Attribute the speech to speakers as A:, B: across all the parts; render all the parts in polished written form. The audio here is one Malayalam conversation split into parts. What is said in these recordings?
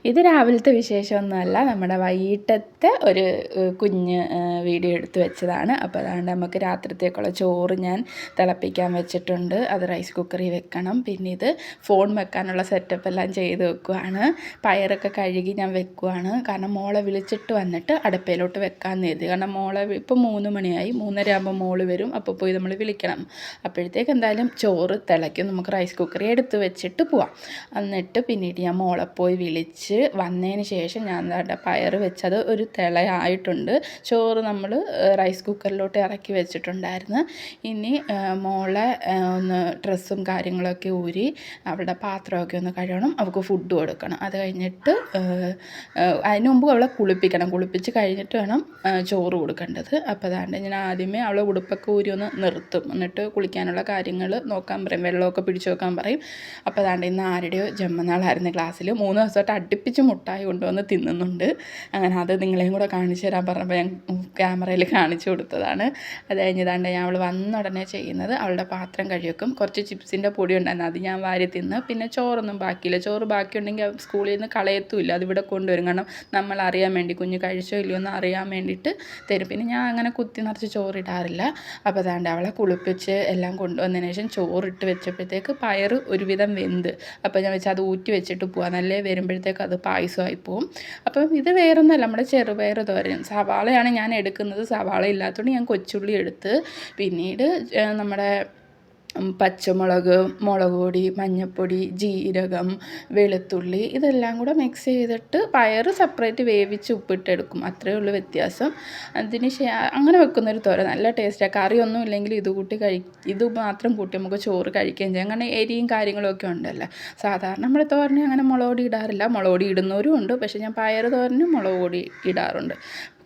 A: ഇത് രാവിലത്തെ വിശേഷമൊന്നുമല്ല, നമ്മുടെ വൈകിട്ടത്തെ ഒരു കുഞ്ഞ് വീഡിയോ എടുത്ത് വെച്ചതാണ്. അപ്പോൾ അതുകൊണ്ട് നമുക്ക് രാത്രിത്തേക്കുള്ള ചോറ് ഞാൻ തിളപ്പിക്കാൻ വെച്ചിട്ടുണ്ട്. അത് റൈസ് കുക്കറിൽ വെക്കണം. പിന്നെ ഇത് ഫോൺ വെക്കാനുള്ള സെറ്റപ്പ് എല്ലാം ചെയ്ത് വെക്കുവാണ്. പയറൊക്കെ കഴുകി ഞാൻ വെക്കുവാണ്. കാരണം മോളെ വിളിച്ചിട്ട് വന്നിട്ട് അടുപ്പയിലോട്ട് വെക്കാമെന്ന് കരുതി. കാരണം മോളെ ഇപ്പോൾ 3 മണിയായി, 3:30 ആകുമ്പോൾ മോള് വരും. അപ്പോൾ പോയി നമ്മൾ വിളിക്കണം. അപ്പോഴത്തേക്ക് എന്തായാലും ചോറ് തിളയ്ക്കും. നമുക്ക് റൈസ് കുക്കറിൽ എടുത്ത് വെച്ചിട്ട് പോവാം. എന്നിട്ട് പിന്നീട് ഞാൻ മോളെ പോയി വിളിച്ച് വന്നതിന് ശേഷം ഞാൻ എന്താ പയർ വെച്ചത് ഒരു തിളയായിട്ടുണ്ട്. ചോറ് നമ്മൾ റൈസ് കുക്കറിലോട്ട് ഇറക്കി വെച്ചിട്ടുണ്ടായിരുന്നു. ഇനി മോളെ ഒന്ന് ഡ്രസ്സും കാര്യങ്ങളൊക്കെ ഊരി അവളുടെ പാത്രമൊക്കെ ഒന്ന് കഴുകണം. അവൾക്ക് ഫുഡ് കൊടുക്കണം. അത് കഴിഞ്ഞിട്ട് അതിന് മുമ്പ് അവളെ കുളിപ്പിക്കണം. കുളിപ്പിച്ച് കഴിഞ്ഞിട്ട് വേണം ചോറ് കൊടുക്കേണ്ടത്. അപ്പോൾ അതാണ്ട് ഞാൻ ആദ്യമേ അവളെ ഉടുപ്പൊക്കെ ഊരി ഒന്ന് നിർത്തും. എന്നിട്ട് കുളിക്കാനുള്ള കാര്യങ്ങൾ നോക്കാൻ പറയും, വെള്ളമൊക്കെ പിടിച്ചു വെക്കാൻ പറയും. അപ്പോൾ അതാണ്ട് ഇന്ന് ആരുടെയോ ജന്മനാളായിരുന്നു ക്ലാസ്സിൽ. 3 ദിവസമായിട്ട് അടുപ്പിച്ച് മുട്ടായി കൊണ്ടുവന്ന് തിന്നുന്നുണ്ട്. അങ്ങനെ അത് നിങ്ങളെയും കൂടെ കാണിച്ചു തരാൻ പറഞ്ഞപ്പോൾ ഞാൻ ക്യാമറയിൽ കാണിച്ചു കൊടുത്തതാണ്. അത് കഴിഞ്ഞതാണ്ട് ഞാൻ അവൾ വന്ന ഉടനെ ചെയ്യുന്നത് അവളുടെ പാത്രം കഴുകും. കുറച്ച് ചിപ്സിൻ്റെ പൊടി ഉണ്ടായിരുന്നു, അത് ഞാൻ വാരി തിന്ന്. പിന്നെ ചോറൊന്നും ബാക്കിയില്ല. ചോറ് ബാക്കിയുണ്ടെങ്കിൽ സ്കൂളിൽ നിന്ന് കളയത്തുമില്ല, അതിവിടെ കൊണ്ടുവരും. കാരണം നമ്മൾ അറിയാൻ വേണ്ടി കുഞ്ഞ് കഴിച്ചോ ഇല്ലയോ എന്ന് അറിയാൻ വേണ്ടിയിട്ട് തരും. പിന്നെ ഞാൻ അങ്ങനെ കുത്തി നിറച്ച് ചോറിടാറില്ല. അപ്പോൾ അതാണ്ട് അവളെ കുളിപ്പിച്ച് എല്ലാം കൊണ്ടുവന്നതിന് ശേഷം ചോറിട്ട് വെച്ചപ്പോഴത്തേക്ക് പയർ ഒരുവിധം വെന്ത്. അപ്പോൾ ഞാൻ വെച്ചാൽ അത് ഊറ്റി വെച്ചിട്ട് പോകാം, നല്ല വരുമ്പോഴത്തേക്ക് അത് പായസമായി പോവും. അപ്പം ഇത് വേറൊന്നുമല്ല, നമ്മുടെ ചെറുപയർ തോരൻ. സവാളയാണ് ഞാൻ എടുക്കുന്നത്. സവാള ഇല്ലാത്തതുകൊണ്ട് ഞാൻ കൊച്ചുള്ളി എടുത്ത് പിന്നീട് നമ്മുടെ പച്ചമുളക്, മുളക് പൊടി, മഞ്ഞൾപ്പൊടി, ജീരകം, വെളുത്തുള്ളി ഇതെല്ലാം കൂടെ മിക്സ് ചെയ്തിട്ട് പയർ സെപ്പറേറ്റ് വേവിച്ച് ഉപ്പിട്ടെടുക്കും. അത്രയേ ഉള്ളൂ വ്യത്യാസം. അതിന് അങ്ങനെ വെക്കുന്നൊരു തോരൻ നല്ല ടേസ്റ്റാണ്. കറിയൊന്നും ഇല്ലെങ്കിൽ ഇത് മാത്രം കൂട്ടി നമുക്ക് ചോറ് കഴിക്കുകയും ചെയ്യാം. അങ്ങനെ എരിയും കാര്യങ്ങളൊക്കെ ഉണ്ടല്ലോ. സാധാരണ നമ്മൾ തോരന് അങ്ങനെ മുളക് പൊടി ഇടാറില്ല. മുളക് പൊടി ഇടുന്നവരും ഉണ്ട്, പക്ഷേ ഞാൻ പയർ തോരന് മുളക് പൊടി ഇടാറുണ്ട്.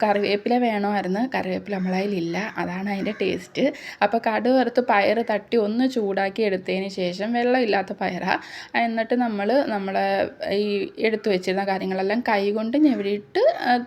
A: കറിവേപ്പില വേണമായിരുന്നു, കറിവേപ്പില നമ്മളതിലില്ല, അതാണ് അതിൻ്റെ ടേസ്റ്റ്. അപ്പോൾ കടുക് വറുത്ത് പയർ തട്ടി ഒന്ന് ചൂടാക്കി എടുത്തതിന് ശേഷം വെള്ളമില്ലാത്ത പയറാണ്. എന്നിട്ട് നമ്മളെ ഈ എടുത്തു വെച്ചിരുന്ന കാര്യങ്ങളെല്ലാം കൈകൊണ്ട് ഞെവിടിയിട്ട്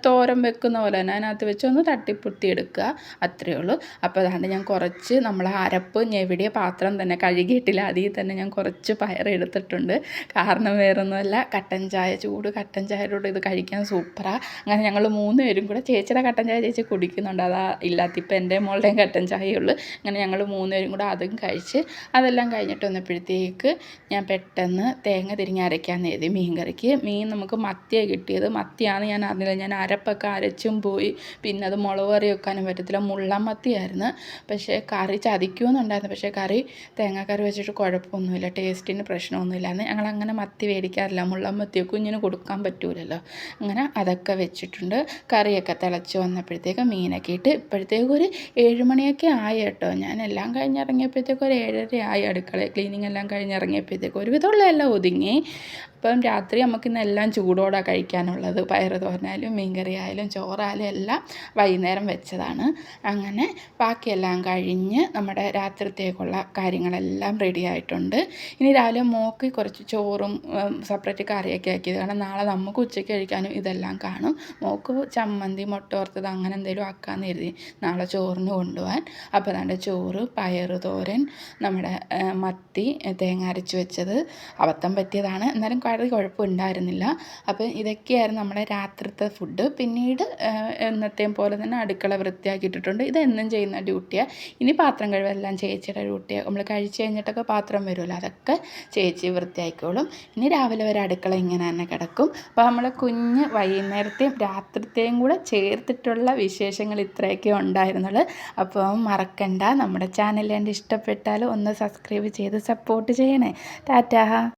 A: തോരൻ വെക്കുന്ന പോലെ തന്നെ അതിനകത്ത് വെച്ച് ഒന്ന് തട്ടിപ്പൊത്തി എടുക്കുക, അത്രയേ ഉള്ളൂ. അപ്പോൾ അതാണ്ട് ഞാൻ കുറച്ച് നമ്മളെ അരപ്പ് ഞെവിടിയ പാത്രം തന്നെ കഴുകിയിട്ടില്ല, അതിൽ തന്നെ ഞാൻ കുറച്ച് പയർ എടുത്തിട്ടുണ്ട്. കാരണം വേറൊന്നുമല്ല, കട്ടൻ ചായ, ചൂട് കട്ടൻ ചായയോട് ഇത് കഴിക്കാൻ സൂപ്പറാണ്. അങ്ങനെ ഞങ്ങൾ 3 പേരും കൂടെ, ചേച്ചിയുടെ കട്ടൻ ചായ ചേച്ചി കുടിക്കുന്നുണ്ട്, അതാ ഇല്ലാത്ത ഇപ്പം എൻ്റെ മോളുടെയും കട്ടൻ ചായയുള്ളൂ. അങ്ങനെ ഞങ്ങൾ 3 പേരും കൂടെ അതും കഴിച്ച് അതെല്ലാം കഴിഞ്ഞിട്ട് വന്നപ്പോഴത്തേക്ക് ഞാൻ പെട്ടെന്ന് തേങ്ങ തിരിഞ്ഞ് അരയ്ക്കാമെന്ന് കരുതി. മീൻ നമുക്ക് മത്തിയാണ് കിട്ടിയത്. മത്തിയാണ് ഞാൻ അറിഞ്ഞില്ല, ഞാൻ അരപ്പൊക്കെ അരച്ചും പോയി. പിന്നെ അത് മുളക് കറി വെക്കാനും പറ്റത്തില്ല, മുള്ളൻ മത്തിയായിരുന്നു. പക്ഷേ കറി ചതിക്കുമെന്നുണ്ടായിരുന്നു. പക്ഷേ തേങ്ങാക്കറി വെച്ചിട്ട് കുഴപ്പമൊന്നുമില്ല, ടേസ്റ്റിന് പ്രശ്നമൊന്നുമില്ലായിരുന്നു. ഞങ്ങളങ്ങനെ മത്തി മേടിക്കാറില്ല, മുള്ളൻ മത്തിയോ കുഞ്ഞിന് കൊടുക്കാൻ പറ്റൂലല്ലോ. അങ്ങനെ അതൊക്കെ വെച്ചിട്ടുണ്ട്. കറിയൊക്കെ തിളച്ച് വന്നപ്പോഴത്തേക്ക് മീനൊക്കെ ഇട്ട് ഇപ്പോഴത്തേക്കും ഒരു 7 മണിയൊക്കെ ആയി കേട്ടോ. ഞാൻ എല്ലാം കഴിഞ്ഞിറങ്ങിയപ്പോഴത്തേക്കും ഒരു 7:30 ആയി. അടുക്കള ക്ലീനിങ് എല്ലാം കഴിഞ്ഞിറങ്ങിയപ്പോഴത്തേക്കും ഒരുവിധമുള്ള എല്ലാം ഒതുങ്ങി. അപ്പം രാത്രി നമുക്കിന്ന് എല്ലാം ചൂടോടെ കഴിക്കാനുള്ളത്. പയർ തോരനായാലും മീൻകറി ആയാലും ചോറായാലും എല്ലാം വൈകുന്നേരം വെച്ചതാണ്. അങ്ങനെ ബാക്കിയെല്ലാം കഴിഞ്ഞ് നമ്മുടെ രാത്രിത്തേക്കുള്ള കാര്യങ്ങളെല്ലാം റെഡി ആയിട്ടുണ്ട്. ഇനി രാവിലെ മോക്ക് കുറച്ച് ചോറും സെപ്പറേറ്റ് കറിയൊക്കെ ആക്കിയത്, കാരണം നാളെ നമുക്ക് ഉച്ചയ്ക്ക് കഴിക്കാനും ഇതെല്ലാം കാണും. മോക്ക് ചമ്മന്തി, മുട്ട വറുത്തത് അങ്ങനെ എന്തെങ്കിലും ആക്കാമെന്ന് കരുതി നാളെ ചോറിന് കൊണ്ടുപോകാൻ. അപ്പോൾ അതാണ്ട് ചോറ്, പയർ തോരൻ, നമ്മുടെ മത്തി തേങ്ങ അരച്ച് വെച്ചത്. അബദ്ധം പറ്റിയതാണ്, എന്നാലും കറി കുഴപ്പമുണ്ടായിരുന്നില്ല. അപ്പോൾ ഇതൊക്കെയായിരുന്നു നമ്മുടെ രാത്രിത്തെ ഫുഡ്. പിന്നീട് എന്നത്തെയും പോലെ തന്നെ അടുക്കള വൃത്തിയാക്കിയിട്ടിട്ടുണ്ട്. ഇതെന്നും ചെയ്യുന്ന ഡ്യൂട്ടിയാണ്. ഇനി പാത്രം കഴിവെല്ലാം ചേച്ചിയുടെ ഡ്യൂട്ടിയാണ്. നമ്മൾ കഴിച്ച് കഴിഞ്ഞിട്ടൊക്കെ പാത്രം വരുമല്ലോ, അതൊക്കെ ചേച്ചി വൃത്തിയാക്കിക്കോളും. ഇനി രാവിലെ വരെ അടുക്കള ഇങ്ങനെ തന്നെ കിടക്കും. അപ്പോൾ നമ്മൾ കുഞ്ഞ് വൈകുന്നേരത്തെയും രാത്രിത്തെയും കൂടെ ചേർത്തിട്ടുള്ള വിശേഷങ്ങൾ ഇത്രയൊക്കെ ഉണ്ടായിരുന്നുള്ളൂ. അപ്പോൾ മറക്കണ്ട, നമ്മുടെ ചാനൽ എൻ്റെ ഇഷ്ടപ്പെട്ടാൽ ഒന്ന് സബ്സ്ക്രൈബ് ചെയ്ത് സപ്പോർട്ട് ചെയ്യണേ. ടാറ്റാ.